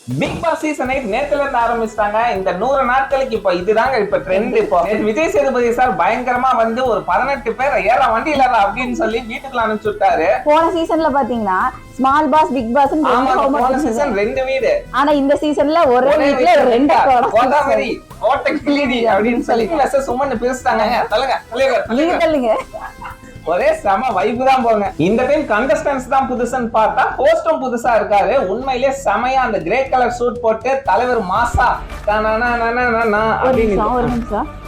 Big Boss season 8 நேத்துல இருந்து ஆரம்பிச்சிட்டாங்க. இந்த 100 நாட்களுக்கு இப்ப இதுதாங்க இப்ப ட்ரெண்ட். இப்போ விஜய் சேதுபதி சார் பயங்கரமா வந்து ஒரு 18 பேர் ஏறா வண்டியில அப்படின்னு சொல்லி வீட்டுக்குள்ள அனுப்பிச்சு விட்டாரு. போன சீசன்ல பாத்தீங்கன்னா ஸ்மால் பாஸ் பிக் பாஸ் போன சீசன் 2 வீடு, ஆனா இந்த சீசன்ல ஒரே வீட்ல 2 கோதாவரி கோட்டை கிளிடி அப்படின்னு சொல்லி சுமன் பிரிச்சுட்டாங்க. தள்ளுங்க ஒரே செம வைப்பு தான் போங்க. இந்த டைம் கண்டஸ்டன்ஸ் தான் புதுசுன்னு பார்த்தா ஹோஸ்டும் புதுசா இருக்காரு. உண்மையிலேயே செமையா அந்த கிரே கலர் சூட் போட்டு தலைவர் மாசா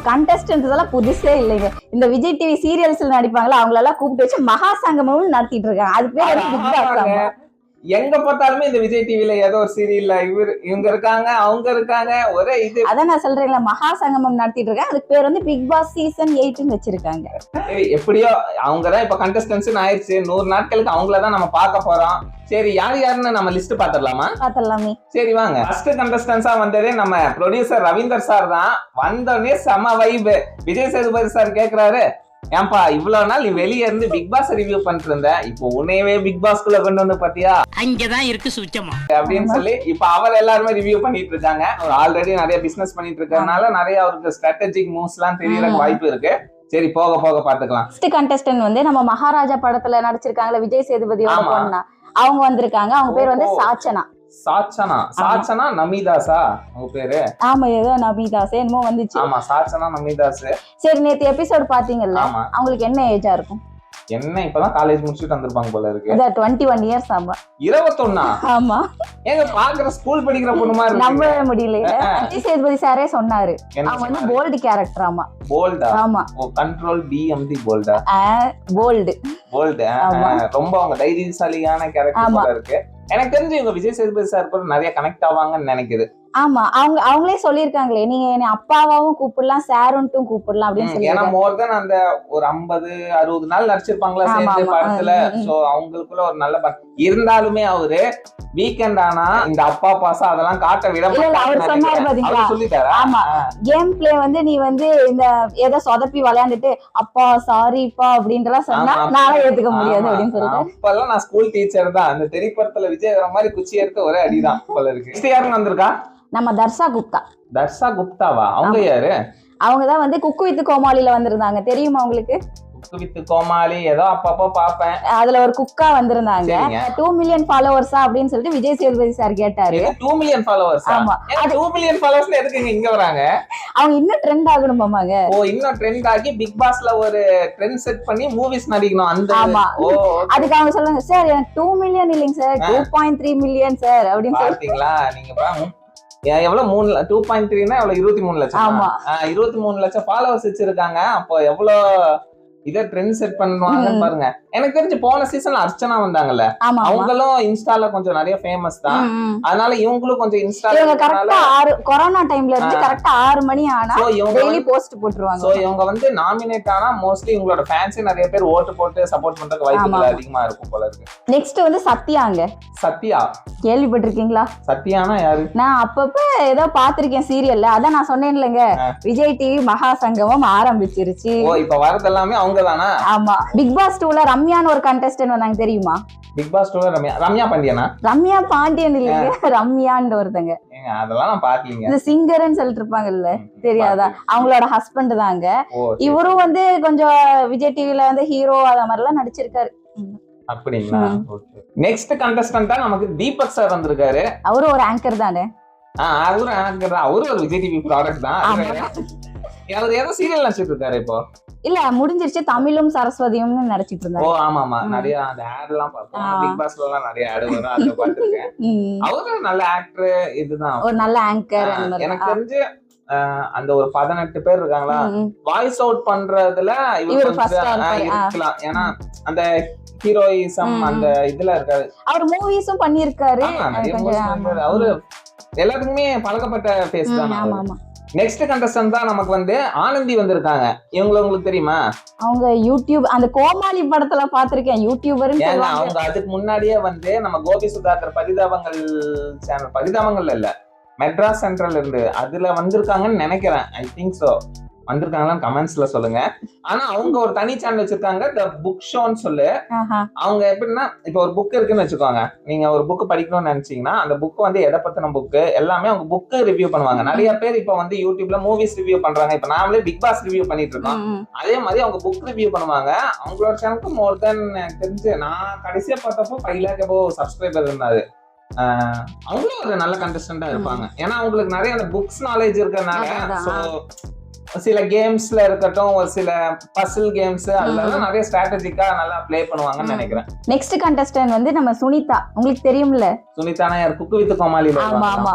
கண்டஸ்டன்ஸ் எல்லாம் புதுசே இல்லைங்க. இந்த விஜய் டிவி சீரியல்ஸ்ல நடிப்பாங்களா அவங்களெல்லாம் கூப்பிட்டு வச்சு மகா சங்கமும் நடத்திட்டு இருக்காங்க. அது பேர் பிக் பாஸ். எங்க பார்த்தாலுமே இந்த விஜய் டிவில ஏதோ ஒரு சீரியல்ல இவங்க இருக்காங்க அவங்க இருக்காங்க ஒரே இது. அதான் நான் சொல்றேன்ல மகா சங்கமம் நடத்திட்டு இருக்கேன். அதுக்கு பேர் வந்து பிக் பாஸ் சீசன் 8 வச்சிருக்காங்க. எப்படியோ அவங்கதான் இப்ப கண்டஸ்டன்ஸ் ஆயிடுச்சு. 100 நாட்களுக்கு அவங்களதான் நம்ம பார்க்க போறோம். சரி யார் யாருன்னு நம்ம லிஸ்ட் பாத்திரலாமா? பாத்திரலாமே. சரி வாங்க. ஃபர்ஸ்ட் கண்டஸ்டன்ஸா வந்ததே நம்ம ப்ரொடியூசர் ரவீந்தர் சார் தான். வந்தோடனே செம வைப். விஜய் சேதுபதி சார் கேக்குறாரு, ஏன்பா இவ்வளவு நாள் நீ வெளியே இருந்து பிக் பாஸ் ரிவ்யூ பண்ணிட்டு இருந்த, இப்போ உன்னையவே பிக் பாஸ்குள்ள கொண்டு வந்து பாத்தியா, அங்கதான் இருக்கு சுச்சமா அப்படின்னு சொல்லி இப்ப அவர் எல்லாருமே ரிவ்யூ பண்ணிட்டு இருக்காங்க. அவர் ஆல்ரெடி நிறைய பிசினஸ் பண்ணிட்டு இருக்கறதுனால நிறைய அவருக்கு ஸ்ட்ராட்டஜிக் மூவ்ஸ் எல்லாம் தெரியறதுக்கு வாய்ப்பு இருக்கு. சரி போக போக பாத்துக்கலாம். ஃபர்ஸ்ட் கண்டஸ்டன்ட் வந்து நம்ம மகாராஜா படத்துல நடிச்சிருக்காங்கல விஜய் சேதுபதியோட பொண்ணா, அவங்க வந்திருக்காங்க. அவங்க பேர் வந்து சாச்சனா. சாச்சனா நமிதாஸா உங்க பேரு? ஆமா ஏதோ நமிதாஸ் என்னமோ வந்துச்சு. ஆமா சாச்சனா நமிதாஸ். சரி நேத்து எபிசோட் பாத்தீங்கல்ல, அவங்களுக்கு என்ன ஏஜா இருக்கும்? என்ன இப்பதான் காலேஜ் முடிச்சுட்டு வந்திருப்பாங்க போல இருக்கு. 21 இயர்ஸ். ஆமா 21. ஆமா ஏங்க பாக்குற ஸ்கூல் படிக்கிற பொண்ணு மாதிரி நம்பவே முடியல. விஜய் சேதுபதி சாரே சொன்னாரு அவங்க வந்து போல்ட் கேரக்டர். ஆமா போல்டா? ஆமா கண்ட்ரோல் பிஎம்டி போல்டா? போல்ட் ரொம்ப அவங்க தைரியசாலியான கேரக்டர் போல இருக்கு. எனக்கு தெரிஞ்சு இவங்க விஜய் சேதுபதி சார் கூட நிறைய கனெக்ட் ஆவாங்கன்னு நினைக்குது. ஆமா அவங்களே சொல்லிருக்காங்களே நீங்க என்ன அப்பாவாவும் கூப்பிடலாம் சாருன்ட்டும் கூப்பிடலாம் அப்படின்னு சொல்லி. ஏன்னா மோர் தென் அந்த ஒரு 50-60 நாள் நடிச்சிருப்பாங்களா சேர்ந்து படத்துல. சோ அவங்களுக்குள்ள ஒரு நல்ல இருந்தாலுமே அவரு வீக்கெண்ட் ஆனா இந்த அப்பா பாசா அதெல்லாம் காட்ட விட சொல்லிட்டாரு. ஆமா கேம் பிளே வந்து நீ வந்து இந்த ஏதோ சொதப்பி விளையாண்டுட்டு அப்பா சாரிப்பா அப்படின்றலாம் சொன்னா நானே ஏத்துக்க முடியாது அப்படின்னு சொல்லிட்டு. அப்பெல்லாம் நான் ஸ்கூல் டீச்சர் தான். அந்த திரைப்படத்துல விஜய் வர மாதிரி குச்சி எடுத்து ஒரே அடிதான் போல இருக்கு. யாருன்னு வந்திருக்கா? நம்ம தர்ஷா குப்தா. தர்ஷா குப்தாவா? அவங்க யாரு? அவங்கதான் வந்து குக்கு வித் கோமாளில வந்திருந்தாங்க. தெரியுமா உங்களுக்கு? குக்கு வித் கோமாளி ஏதோ அப்பப்போ பாப்பேன். அதுல ஒரு குக்கா வந்திருந்தாங்க. 2 மில்லியன் ஃபாலோவர்ஸா அப்படின்னு சொல்லிட்டு விஜய் சேதுபதி சார் கேட்டாரு. 2 மில்லியன் ஃபாலோவர்ஸ்? ஆமா 2 மில்லியன் ஃபாலோவர்ஸ் எதுக்கு இங்க வராங்க? அவங்க இன்னும் ட்ரெண்ட் ஆகணுமாங்க. ஓ இன்னும் ட்ரெண்ட் ஆகி பிக் பாஸ்ல ஒரு ட்ரெண்ட் செட் பண்ணி மூவிஸ் நடிக்கணும் அந்த. ஓ அதுக்கு அவங்க சொல்றாங்க சார் எனக்கு 2 மில்லியன் இல்லைங்க சார் 2.3 மில்லியன் சார் அப்படின்னு சொல்லிட்டீங்களா நீங்க? எவ்வளவு 2.3னா எவ்வளவு 23 லட்சம். 23 லட்சம் ஃபாலோவர்ஸ் வச்சிருக்காங்க. அப்போ எவ்வளவு இதை ட்ரெண்ட் செட் பண்ணுவாங்கன்னு பாருங்க. எனக்கு தெரிஞ்சு போன சீசன்ல அர்ச்சனா வந்தாங்கல்ல, அவங்களும் இன்ஸ்டால கொஞ்சம் நிறைய ஃபேமஸ் தான். அதனால இவங்களும் கொஞ்சம் இன்ஸ்டால கொரோனா டைம்ல இருந்து கரெக்டா 6 மணி ஆனா டெய்லி போஸ்ட் போட்டுருவாங்க. சோ இவங்க வந்து நாமினேட் ஆனா மோஸ்ட்லி இவங்களோட ஃபேன்ஸ் நிறைய பேர் ஓட்டு போட்டு சப்போர்ட் பண்றதுக்கு வாய்ப்புகள் அதிகமா இருக்கும் போல இருக்கு. நெக்ஸ்ட் வந்து சத்யாங்க. சத்யா கேள்விப்பட்டிருக்கீங்களா? சத்யானா யாரு? நான் அப்பப்ப ஏதோ பாத்திருக்கேன் சீரியல்ல. அதான் நான் சொன்னேன் இல்லைங்க விஜய் டிவி மகா சங்கமம் ஆரம்பிச்சிருச்சு. ஓ இப்ப வரது எல்லாமே அவங்க தானா? ஆமா பிக் பாஸ் 2ல ரம்யான்னு ஒரு கண்டஸ்டன்ட் வந்தாங்க தெரியுமா? பிக் பாஸ் 2ல ரம்யா பாண்டியனா? ரம்யா பாண்டியன் இல்லைங்க ரம்யான்னு ஒருத்தங்க. அதெல்லாம் நான் பாக்கலீங்க. இந்த சிங்கர்னு சொல்லிட்டு இருப்பாங்கல்ல தெரியாதா? அவங்களோட ஹஸ்பண்ட் தாங்க. இவரும் வந்து கொஞ்சம் விஜய் டிவில வந்து ஹீரோ அத மாதிரி எல்லாம் நடிச்சிருக்காரு. அப்படிங்களா? ஓகே. நெக்ஸ்ட் கண்டஸ்டன்ட்டா நமக்கு தீபக் சார் வந்திருக்காரு. அவரு ஒரு ஆங்கர் தானே? அவரு ஆங்கர் தான். அவரு ஒரு விஜய் டிவி ப்ராடக்ட் தான். அவர் ஏதோ சீரியல் நடிச்சிட்டு இருக்காரு இப்போ. இல்ல முடிஞ்சிருச்சு. தமிழும் சரஸ்வதியும் நடிச்சிட்டு இருந்தாரு. ஓ ஆமா நிறைய அந்த ஆட் எல்லாம் பார்த்தோம். பிக் பாஸ்ல எல்லாம் நிறைய ஆட் வரும். அத பாத்துட்டேன். அவரு நல்ல ஆக்டர். இதுதான் ஒரு நல்ல ஆங்கர். எனக்கு தெரிஞ்சு அந்த ஒரு 18 பேர் இருக்காங்களா வாய்ஸ் அவுட் பண்றதுல இவர் இருக்கலாம். ஏன்னா அந்த ஹீரோயிசம் அந்த இதுல இருக்காரு. அவர் மூவிஸும் பண்ணிருக்காரு. அவரு எல்லாத்துக்குமே பழக்கப்பட்ட ஃபேஸ் தான். நெக்ஸ்ட் கண்டஸ்டன்ட் தான் நமக்கு வந்து ஆனந்தி வந்திருக்காங்க. இவங்க உங்களுக்கு தெரியுமா? அவங்க யூடியூப் அந்த கோமாளி படத்துல பாத்திருக்கேன். யூடியூபர் அவங்க அதுக்கு முன்னாடியே வந்து நம்ம கோபி சுதாகர் பரிதாபங்கள் சேனல், பரிதாபங்கள் இல்ல மெட்ராஸ் சென்ட்ரல் இருந்து அதுல வந்திருக்காங்கன்னு நினைக்கிறேன். I think so. வந்திருக்காங்களான்னு கமெண்ட்ஸ்ல சொல்லுங்க. ஆனா அவங்க ஒரு தனி சேனல் வச்சிருக்காங்க, த புக் ஷோன்னு சொல்லு. அவங்க எப்படின்னா இப்போ ஒரு புக் இருக்குன்னு வச்சுக்கோங்க, நீங்க ஒரு புக் படிக்கணும்னு நினைச்சீங்கன்னா அந்த புக் வந்து எதை பத்தின புக் எல்லாமே அவங்க புக்கு ரிவ்யூ பண்ணுவாங்க. நிறைய பேர் இப்போ வந்து யூடியூப்ல மூவிஸ் ரிவ்யூ பண்றாங்க. இப்ப நாமளே பிக் பாஸ் ரிவ்யூ பண்ணிட்டு இருக்கோம். அதே மாதிரி அவங்க புக் ரிவ்யூ பண்ணுவாங்க. அவங்களோட சேனலுக்கு மோர் தென் தெரிஞ்சு நான் கடைசியா பார்த்தப்போ 5 lakh above சப்ஸ்கிரைபர் இருந்தாரு. அவங்களும் ஒரு நல்ல கண்டஸ்டன்டா இருப்பாங்க. ஏன்னா அவங்களுக்கு நிறைய அந்த புக்ஸ் நாலேஜ் இருக்கறனால சில கேம்ஸ்ல இருக்கட்டும், ஒரு சில பசில் கேம்ஸ் அதெல்லாம் நிறைய ஸ்ட்ராட்டஜிக்கா நல்லா ப்ளே பண்ணுவாங்கன்னு நினைக்கிறேன். நெக்ஸ்ட் கண்டஸ்டன்ட் வந்து நம்ம சுனிதா, உங்களுக்கு தெரியும்ல? சுனிதானா யார்? குக்கு வித் கோமாளில ஆமா ஆமா,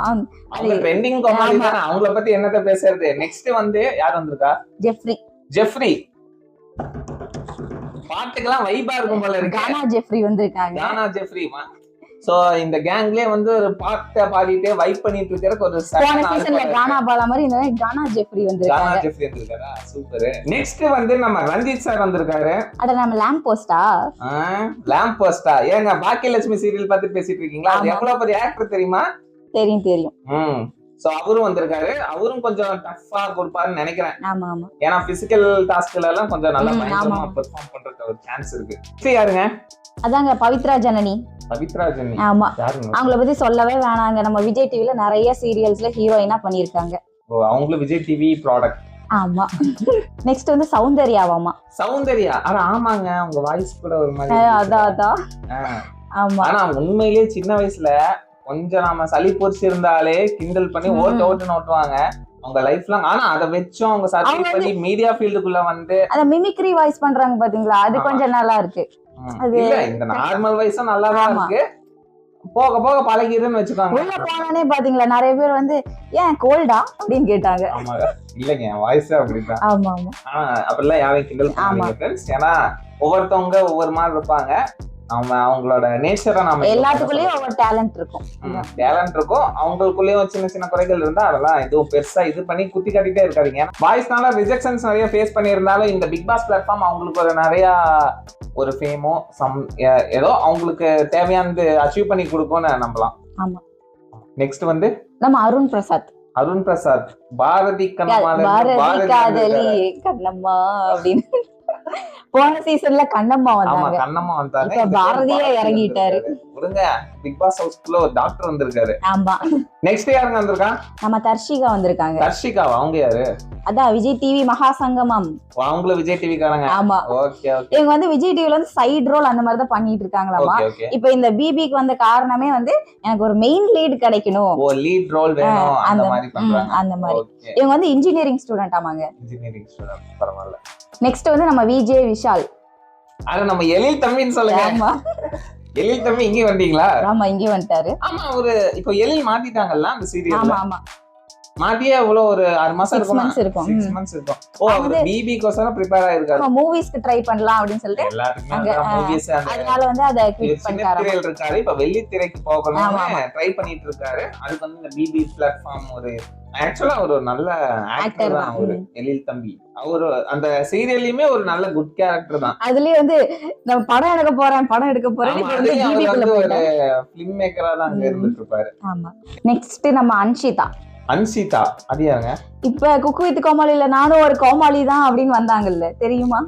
அவங்க ட்ரெண்டிங் கோமாளி தான. அவங்கள பத்தி என்னத்த பேசுறது? நெக்ஸ்ட் வந்து யார் வந்திருக்கா? ஜெஃப்ரி. பாட்டுக்கெல்லாம் வைபா இருக்கும் போல இருக்கு. கானா ஜெஃப்ரி வந்திருக்காங்க. கானா ஜெஃப்ரி. சோ இந்த கேங்லயே வந்து ஒரு பாட்ட பாடிட்டே வைப் பண்ணிட்டு இருக்கறதுக்கு ஒரு சீசன்ல கானா பாலா மாதிரி இந்த கானா ஜெஃப்ரி வந்திருக்காங்க. கானா ஜெஃப்ரி வந்திருக்காரா? சூப்பர். நெக்ஸ்ட் வந்து நம்ம ரஞ்சித் சார் வந்திருக்காரு. அட நம்ம லேம்ப் போஸ்டா ஏங்க பாக்கியலட்சுமி சீரியல் பார்த்து பேசிட்டு இருக்கீங்களா? அது எவ்வளவு பெரிய ஆக்டர் தெரியுமா? தெரியும். சோ அவரும் வந்திருக்காரு. அவரும் கொஞ்சம் டஃப்பா கொடுப்பாருன்னு நினைக்கிறேன். ஆமா ஆமா, ஏன்னா பிசிக்கல் டாஸ்க்ல எல்லாம் கொஞ்சம் நல்லா பயங்கரமா பெர்ஃபார்ம் பண்றதுக்கு ஒரு சான்ஸ் இருக்கு. சரி, யாருங்க? அதாங்க பவித்ரா ஜனனி. ஆமா, அவங்கள பத்தி சொல்லவே வேணாங்க. நம்ம விஜய் டிவில நிறைய சீரியல்ஸ்ல ஹீரோயினா பண்ணிருக்காங்க. அவங்களும் விஜய் டிவி ப்ராடக்ட். ஆமா. நெக்ஸ்ட் வந்து சௌந்தர்யா. ஆமாங்க, அவங்க வாய்ஸ் கூட ஒரு மாதிரி. அதான். ஆமா. ஆனா உண்மையிலேயே சின்ன வயசுல கொஞ்சம் நாம சளி பொறிச்சு இருந்தாலே கிண்டல் பண்ணி ஓட்டுன்னு ஓட்டுவாங்க அவங்க லைஃப் லாங். ஆனா அதை வச்சும் அவங்க சர்வீஸ் பண்ணி மீடியா ஃபீல்டுக்குள்ள வந்து அத மிமிக்ரி வாய்ஸ் பண்றாங்க பாத்தீங்களா? அது கொஞ்சம் நல்லா இருக்கு. இல்ல, இந்த நார்மல் வாய்ஸும் நல்லாதான் இருக்கு. போக போக பழகிடுன்னு வச்சுக்காங்க. உள்ள போனானே பாத்தீங்களா நிறைய பேர் வந்து ஏன் கோல்டா அப்படின்னு கேட்டாங்க. ஆமா, இல்லங்க என் வாய்ஸ் அப்படிதான். ஆமா. அப்படிலாம் யாரையும் கிண்டல் பண்ணாதீங்க ஃப்ரெண்ட்ஸ். ஏன்னா ஒவ்வொருத்தவங்க ஒவ்வொரு மாதிரி இருப்பாங்க. அவங்களோட நேச்சரை நம்ம எல்லாத்துக்குள்ளேயும் ஒவ்வொரு டேலண்ட் இருக்கும். அவங்களுக்குள்ளேயும் சின்ன சின்ன குறைகள் இருந்தா அதெல்லாம் எதுவும் பெருசா இது பண்ணி குத்தி காட்டிட்டே இருக்காதீங்க. வாய்ஸ்னால ரிஜெக்ஷன்ஸ் நிறைய ஃபேஸ் பண்ணியிருந்தாலும் இந்த பிக் பாஸ் பிளாட்ஃபார்ம் அவங்களுக்கு ஒரு நிறைய ஒரு ஃபேமோ ஏதோ அவங்களுக்கு தேவையானது அச்சீவ் பண்ணி கொடுக்கும்னு நம்பலாம். ஆமா. நெக்ஸ்ட் வந்து நம்ம அருண் பிரசாத் பாரதி கண்ணம்மா அப்படின்னு போன சீசன்ல கண்ணம்மா வந்தாங்க. இப்ப பாரதியே இறங்கிட்டாரு. பிக் பாஸ் ஹவுஸ்க்குள்ள ஒரு டாக்டர் வந்திருக்காரு. ஆமா. நெக்ஸ்ட் யாருங்க வந்திருக்கா? நம்ம தர்ஷிகா வந்திருக்காங்க. தர்ஷிகாவா? அவங்க யாரு? அதான் விஜய் டிவி மகா சங்கமம். அவங்களும் விஜய் டிவி காரங்க. ஆமா. ஓகே. இவங்க வந்து விஜய் டிவில வந்து சைடு ரோல் அந்த மாதிரி தான் பண்ணிட்டு இருக்காங்களாமா. இப்ப இந்த பிபிக்கு வந்த காரணமே வந்து எனக்கு ஒரு மெயின் லீட் கிடைக்கணும், லீட் ரோல் வேணும் அந்த மாதிரி பண்றாங்க. அந்த மாதிரி. இவங்க வந்து இன்ஜினியரிங் ஸ்டூடெண்ட். ஆமாங்க, இன்ஜினியரிங் ஸ்டூடெண்ட். பரவாயில்ல. நெக்ஸ்ட் வந்து நம்ம விஜய் விஷால். அத நம்ம எழில் தம்பின்னு சொல்லுங்க. ஆமா, எழில் தம்பி இங்க வந்தீங்களா? ஆமா, இங்க வந்துட்டாரு. ஆமா, ஒரு இப்போ எழில் மாத்திட்டாங்கல்ல அந்த சீரியல்ல. ஆமா. மாத்தியே எவ்வளவு ஒரு 6 மாசம் இருக்கும். 6 months இருக்கும். ஓ, அவர் பிபி கோசரம் ப்ரிப்பேர் ஆயிருக்காரு. மூவிஸ்க்கு ட்ரை பண்ணலாம் அப்படினு சொல்லிட்டு எல்லாருமே மூவிஸ் அதனால வந்து அத குவிட் பண்ணிட்டாரு. சீரியல் இருக்காரு. இப்ப வெள்ளி திரைக்கு போகணும்னு ட்ரை பண்ணிட்டு இருக்காரு. அதுக்கு வந்து இந்த பிபி பிளாட்ஃபார்ம் ஒரு ஆக்சுவலா ஒரு நல்ல ஆக்டர் தான் அவரு, எழில் தம்பி. அவரு அந்த சீரியல்லையுமே ஒரு நல்ல குட் கேரக்டர் தான். அதுலயே வந்து நான் படம் எடுக்க போறேன் ஒரு ஃபிலிம் மேக்கரா தான் அங்க இருந்துட்டு இருப்பாரு. ஆமா. நெக்ஸ்ட் நம்ம அன்சிதா. அது யாருங்க? இப்ப குக்கு வித் கோமாளில நானும் ஒரு கோமாளி தான் அப்படின்னு வந்தாங்கல்ல, தெரியுமா?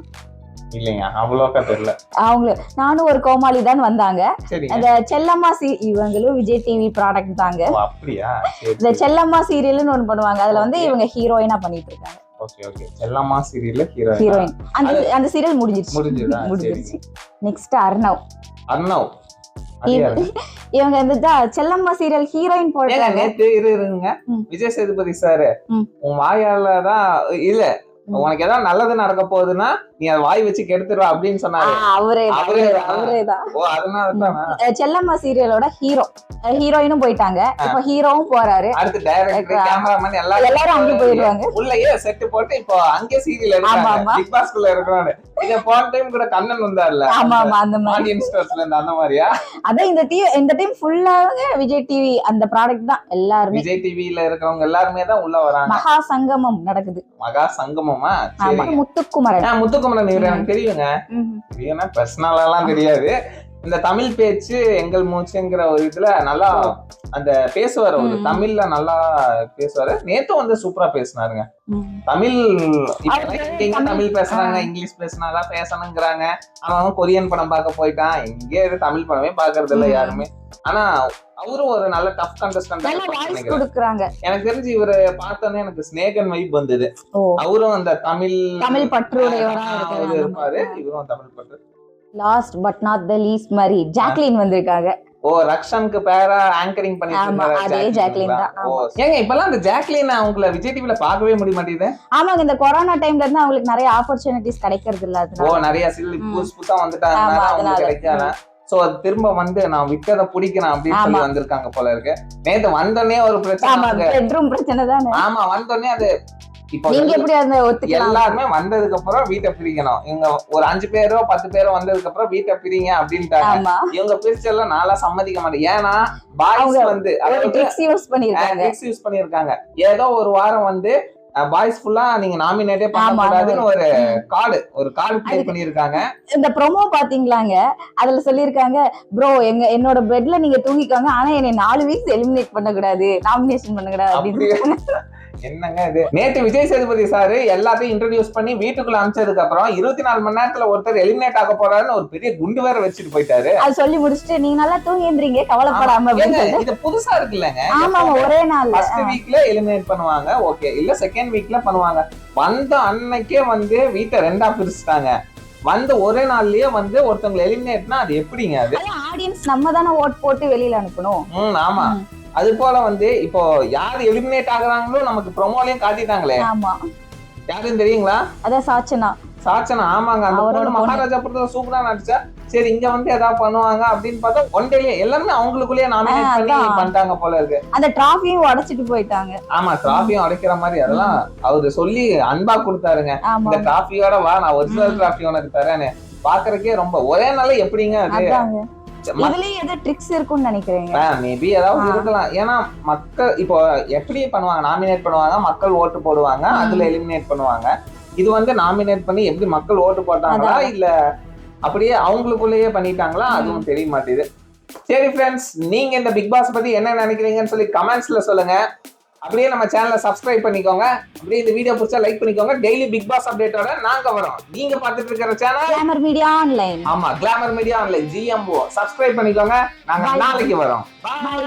இல்லைங்க, அவ்வளோக்கா தெரியல. அவங்க நானும் ஒரு கோமாளி தான் வந்தாங்க. அந்த செல்லம்மா இவங்களும் விஜய் டிவி ப்ராடக்ட் தாங்க. அப்படியா? இந்த செல்லம்மா சீரியல்னு ஒண்ணு பண்ணுவாங்க, அதுல வந்து இவங்க ஹீரோயினா பண்ணிட்டு இருக்காங்க. ஓகே. செல்லம்மா சீரியல்ல ஹீரோயின். அந்த சீரியல் முடிஞ்சிருச்சு. நெக்ஸ்ட் அர்ணவ். இவங்க இந்த செல்லம்மா சீரியல் ஹீரோயின் போடுறாங்க. இருங்க, விஜய் சேதுபதி சார் உன் வாயால தான் இல்ல உனக்கு ஏதாவது நல்லது நடக்க போகுதுன்னா நீ அதை வாய் வச்சு கெடுத்துருவா அப்படின்னு சொன்னாரு. அவரேதான். ஓ, அதனாலதான் செல்லம்மா சீரியலோட ஹீரோயினும் போயிட்டாங்க. இப்ப ஹீரோவும் போறாரு. அடுத்து டைரக்டர், கேமராமேன் எல்லாரும் அங்க போயிடுவாங்க. உள்ளயே செட் போட்டு இப்போ அங்கே சீரியல் எடுக்கிறாங்க. பிக் பாஸ்க்குள்ள இருக்கிறாங்க. இத போன டைம் கூட கண்ணன் வந்தார்ல. ஆமா, அந்த ஆடியன்ஸ் ஸ்டோர்ஸ்ல இருந்து அந்த மாதிரியா? அதான் இந்த டைம் ஃபுல்லாவே விஜய் டிவி அந்த ப்ராடக்ட் தான். எல்லாரும் விஜய் டிவில இருக்கிறவங்க எல்லாருமே தான் உள்ள வராங்க. மகா சங்கமம் நடக்குது. மகா சங்கமமா? முத்துக்குமரன் எனக்கு தெரியுங்க. தெரியும்னா பர்சனலா எல்லாம் தெரியாது. இந்த தமிழ் பேச்சு எங்கள் மூச்சுங்கிற ஒரு இதுல நல்லா அந்த பேசுவாரு, ஒரு தமிழ்ல நல்லா பேசுவாரு. நேத்து வந்து சூப்பரா பேசினாருங்க. தமிழ் தமிழ் பேசுறாங்க, இங்கிலீஷ் பேசினாதான் பேசணுங்கிறாங்க. அவன் கொரியன் படம் பார்க்க போயிட்டான், இங்கே தமிழ் படமே பாக்குறது இல்ல யாருமே. ஆனா அவரும் ஒரு நல்ல டஃப் கண்டஸ்டன்ட். எனக்கு தெரிஞ்சு இவரு பார்த்தோன்னே எனக்கு ஸ்நேகன் வைப் வந்தது. அவரும் அந்த தமிழ் பற்றுடையவரா இருப்பாரு, இவரும் தமிழ் பற்று. Last but not the least மாதிரி ஜாக்லின் வந்திருக்காங்க. ரக்ஷனுக்கு பேரா ஆங்கரிங் பண்ணிட்டு அதே ஜாக்லின் தான். ஏங்க இப்பெல்லாம் அந்த ஜாக்லின் அவங்கள விஜய் டிவில பார்க்கவே முடிய மாட்டேங்குது. ஆமாங்க, இந்த கொரோனா டைம்ல இருந்து அவங்களுக்கு நிறைய ஆப்பர்ச்சுனிட்டிஸ் கிடைக்கிறது இல்ல. அதனால நிறைய புதுசா வந்துட்டாங்க, கிடைக்காத. சோ அது திரும்ப வந்து நான் விட்டதை பிடிக்கிறேன் அப்படின்னு சொல்லி வந்திருக்காங்க போல இருக்கு. நேத்து வந்தோடனே ஒரு பிரச்சனை, பெட்ரூம் பிரச்சனை தானே. ஆமா, வந்தோடனே அது இப்போ எல்லாருமே வந்ததுக்கு அப்புறம் வீட்டை பிரிக்கணும். இவங்க ஒரு 5 பேரோ 10 பேரோ வந்ததுக்கு அப்புறம் வீட்டை பிரிங்க அப்படின்ட்டாங்க. இவங்க பிரிச்செல்லாம் நாளா சம்மதிக்க மாட்டேன். ஏன்னா பாய்ஸ் வந்து யூஸ் பண்ணிருக்காங்க. ஏதோ ஒரு வாரம் வந்து பாய்ஸ் ஃபுல்லா நீங்க நாமினேட்டே பண்ண கூடாதுன்னு ஒரு கார்டு ப்ளே பண்ணிருக்காங்க. இந்த ப்ரோமோ பாத்தீங்களாங்க, அதுல சொல்லிருக்காங்க, ப்ரோ என்னோட பெட்ல நீங்க தூங்கிக்காங்க, ஆனா என்னை 4 வீக்ஸ் எலிமினேட் பண்ண கூடாது, நாமினேஷன் பண்ண கூடாது அப்படின்னு. என்னங்க இது? நேத்து விஜய் சேதுபதி சாரு எல்லாத்தையும் இன்ட்ரோடியூஸ் பண்ணி வீட்டுக்குள்ள அனுப்பிச்சதுக்கு அப்புறம் 24 மணி நேரத்துல ஒருத்தர் எலிமினேட் ஆக போறாருன்னு ஒரு பெரிய குண்டு வேற வச்சுட்டு போயிட்டாரு. அது சொல்லி முடிச்சுட்டு நீங்க நல்லா தூங்கி எந்திரீங்க, கவலைப்படாம. இது புதுசா இருக்குல்லங்க. ஆமா, ஒரே நாள் ஃபர்ஸ்ட் வீக்ல எலிமினேட் பண்ணுவாங்க, ஓகே, இல்ல செகண்ட் வீக்ல பண்ணுவாங்க. வந்த அன்னைக்கே வந்து வீட்டை 2ஆ பிரிச்சுட்டாங்க. வந்து ஒரே நாள்லயே வந்து ஒருத்தவங்களை எலிமினேட்னா அது எப்படிங்க? அது ஆடியன்ஸ் நம்ம தானே ஓட் போட்டு வெளியில அனுப்பணும். ஆமா, அது போல வந்து இப்போ யாரு எலிமினேட் ஆகுறாங்களோ நமக்கு ப்ரோமோலயும் காட்டிட்டாங்களே. ஆமா, யாருன்னு தெரியுங்களா? அதான் சாச்சனா. ஆமாங்க, அந்த பொண்ணு மகாராஜா படத்துல சூப்பரா நடிச்சா. சரி, இங்க வந்து ஏதாவது பண்ணுவாங்க அப்படின்னு பார்த்தா ஒன் டேலயே எல்லாருமே அவங்களுக்குள்ளேயே நாமினேட் பண்ணி பண்ணிட்டாங்க போல இருக்கு. அந்த டிராஃபியும் உடைச்சிட்டு போயிட்டாங்க. ஆமா, டிராஃபியும் உடைக்கிற மாதிரி அதெல்லாம் அவரு சொல்லி அன்பா கொடுத்தாருங்க. இந்த டிராஃபியோட வா, நான் ஒரிஜினல் டிராஃபி உனக்கு தரேன்னு. பாக்குறதுக்கே ரொம்ப ஒரே நாள் எப்படிங்க அது? இதுலயே ஏதோ ட்ரிக்ஸ் இருக்கும்னு நினைக்கிறீங்க? மேபி ஏதாவது இருக்கலாம். ஏன்னா மக்கள் இப்போ எப்படி பண்ணுவாங்க, நாமினேட் பண்ணுவாங்க, மக்கள் ஓட்டு போடுவாங்க, அதுல எலிமினேட் பண்ணுவாங்க. இது வந்து நாமினேட் பண்ணி எப்படி மக்கள் ஓட்டு போட்டாங்களா இல்ல அப்படியே அவங்களுக்குள்ளேயே பண்ணிட்டாங்களா, அதுவும் தெரிய மாட்டேங்குது. சரி ஃப்ரெண்ட்ஸ், நீங்க இந்த பிக் பாஸ் பத்தி என்ன நினைக்கிறீங்கன்னு சொல்லி கமெண்ட்ஸ்ல சொல்லுங்க. அப்படியே நம்ம சேனலை சப்ஸ்கிரைப் பண்ணிக்கோங்க. அப்படியே இந்த வீடியோ பிடிச்சா லைக் பண்ணிக்கோங்க. டெய்லி பிக் பாஸ் அப்டேட்டோட நாங்க வரோம். நீங்க பார்த்துட்டு இருக்கிற சேனல் கிளாமர் மீடியா ஆன்லைன். ஆமா, Glamour Media Online GMO. Subscribe பண்ணிக்கோங்க. நாங்க நாளைக்கு வரோம். Bye by.